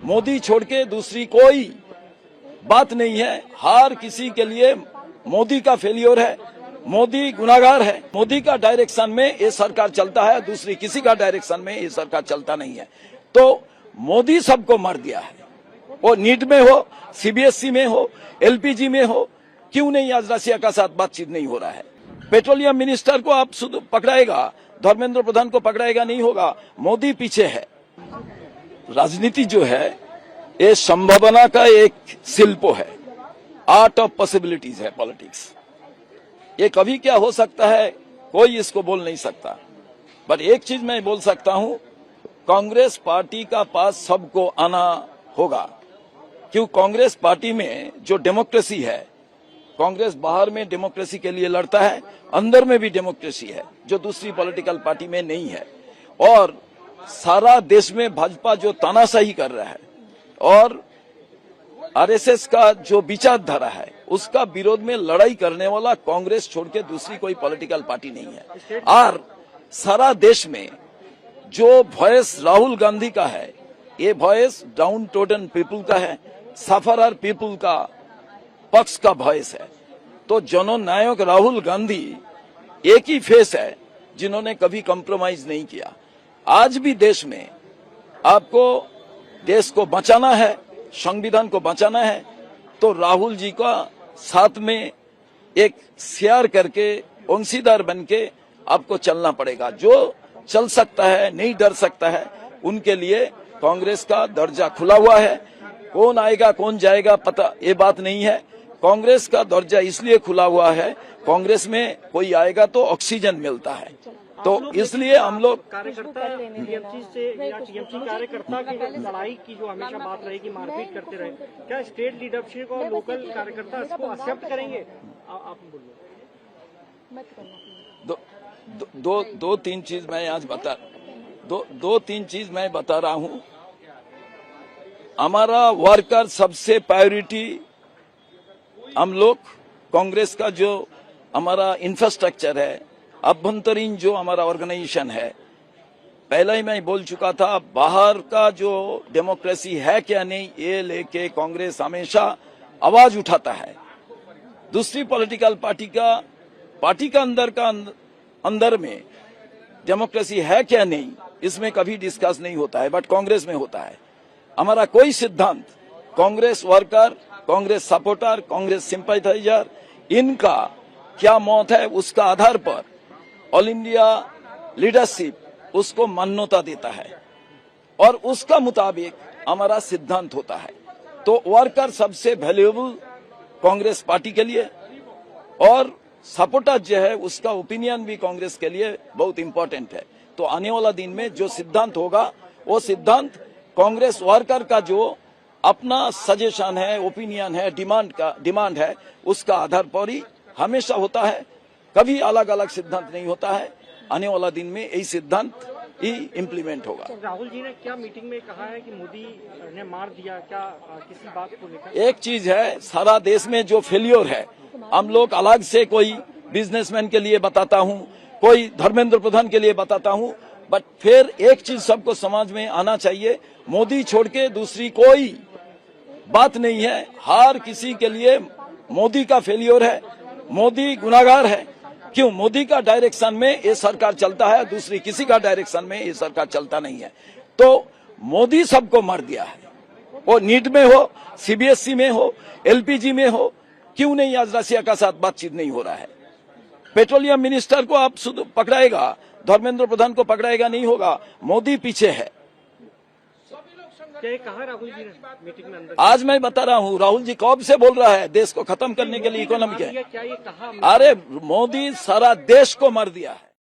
मोदी छोड़ के दूसरी कोई बात नहीं है। हार किसी के लिए मोदी का फेलियर है, मोदी गुनाहगार है। मोदी का डायरेक्शन में ये सरकार चलता है, दूसरी किसी का डायरेक्शन में ये सरकार चलता नहीं है। तो मोदी सबको मार दिया है, वो नीट में हो, सीबीएसई में हो, एलपीजी में हो, क्यों नहीं आज रशिया का साथ बातचीत नहीं हो रहा है। पेट्रोलियम मिनिस्टर को आप पकड़ाएगा, धर्मेंद्र प्रधान को पकड़ाएगा, नहीं होगा। मोदी पीछे है। राजनीति जो है ये संभावना का एक शिल्प है, आर्ट ऑफ पॉसिबिलिटीज है पॉलिटिक्स। ये कभी क्या हो सकता है कोई इसको बोल नहीं सकता। बट एक चीज मैं बोल सकता हूं, कांग्रेस पार्टी का पास सबको आना होगा, क्यों कांग्रेस पार्टी में जो डेमोक्रेसी है, कांग्रेस बाहर में डेमोक्रेसी के लिए लड़ता है, अंदर में भी डेमोक्रेसी है जो दूसरी पॉलिटिकल पार्टी में नहीं है। और सारा देश में भाजपा जो तानाशाही कर रहा है और आरएसएस का जो विचारधारा है उसका विरोध में लड़ाई करने वाला कांग्रेस छोड़ के दूसरी कोई पॉलिटिकल पार्टी नहीं है। और सारा देश में जो वॉइस राहुल गांधी का है, ये वॉइस डाउन टोडन पीपुल का है, सफरर पीपुल का पक्ष का वॉइस है। तो जननायक राहुल गांधी एक ही फेस है जिन्होंने कभी कॉम्प्रोमाइज नहीं किया। आज भी देश में आपको देश को बचाना है, संविधान को बचाना है, तो राहुल जी का साथ में एक शेयर करके अंशीदार बन के आपको चलना पड़ेगा। जो चल सकता है, नहीं डर सकता है, उनके लिए कांग्रेस का दरजा खुला हुआ है। कौन आएगा कौन जाएगा पता ये बात नहीं है। कांग्रेस का दरजा इसलिए खुला हुआ है, कांग्रेस में कोई आएगा तो ऑक्सीजन मिलता है, तो इसलिए हम लोग कार्यकर्ता टीएमसी से या टीएमसी कार्यकर्ता की लड़ाई की जो हमेशा बात रहेगी, मारपीट करते रहे, क्या स्टेट लीडरशिप और लोकल कार्यकर्ता इसको एक्सेप्ट करेंगे? आप बोलो। दो तीन चीज मैं आज दो तीन चीज मैं बता रहा हूं। हमारा वर्कर सबसे प्रायोरिटी, हम लोग कांग्रेस का जो हमारा इंफ्रास्ट्रक्चर है, अभ्यंतरीण जो हमारा ऑर्गेनाइजेशन है, पहले ही मैं बोल चुका था, बाहर का जो डेमोक्रेसी है क्या नहीं ये लेके कांग्रेस हमेशा आवाज उठाता है। दूसरी पॉलिटिकल पार्टी का अंदर में डेमोक्रेसी है क्या नहीं इसमें कभी डिस्कस नहीं होता है, बट कांग्रेस में होता है। हमारा कोई सिद्धांत Congress worker, Congress supporter, Congress sympathiser, इनका क्या मौत है उसका आधार पर ऑल इंडिया लीडरशिप उसको मान्यता देता है और उसका मुताबिक हमारा सिद्धांत होता है। तो वर्कर सबसे वैल्यूएबल कांग्रेस पार्टी के लिए और सपोर्टर जो है उसका ओपिनियन भी कांग्रेस के लिए बहुत इंपॉर्टेंट है। तो आने वाला दिन में जो सिद्धांत होगा वो सिद्धांत कांग्रेस वर्कर का जो अपना सजेशन है, ओपिनियन है, डिमांड है, उसका आधार पर ही हमेशा होता है। कभी अलग अलग सिद्धांत नहीं होता है। आने वाला दिन में यही सिद्धांत ही इम्प्लीमेंट होगा। राहुल जी ने क्या मीटिंग में कहा है कि मोदी ने मार दिया, क्या किसी बात को लेकर? एक चीज है, सारा देश में जो फेलियर है, हम लोग अलग से कोई बिजनेसमैन के लिए बताता हूं, कोई धर्मेंद्र प्रधान के लिए बताता हूं, बट फिर एक चीज सबको समझ में आना चाहिए, मोदी छोड़ के दूसरी कोई बात नहीं है। हार किसी के लिए मोदी का फेलियर है, मोदी गुनाहगार है। क्यों? मोदी का डायरेक्शन में ये सरकार चलता है, दूसरी किसी का डायरेक्शन में ये सरकार चलता नहीं है। तो मोदी सबको मार दिया है, वो नीट में हो, सीबीएसई में हो, एलपीजी में हो, क्यों नहीं आज रशिया का साथ बातचीत नहीं हो रहा है। पेट्रोलियम मिनिस्टर को आप पकड़ाएगा, धर्मेंद्र प्रधान को पकड़ाएगा, नहीं होगा। मोदी पीछे है। क्या कहा राहुल जी ने मीटिंग में अंदर? आज मैं बता रहा हूँ, राहुल जी कब से बोल रहा है देश को खत्म करने के लिए इकोनॉमी के। क्या ये कहा? अरे मोदी सारा देश को मार दिया है।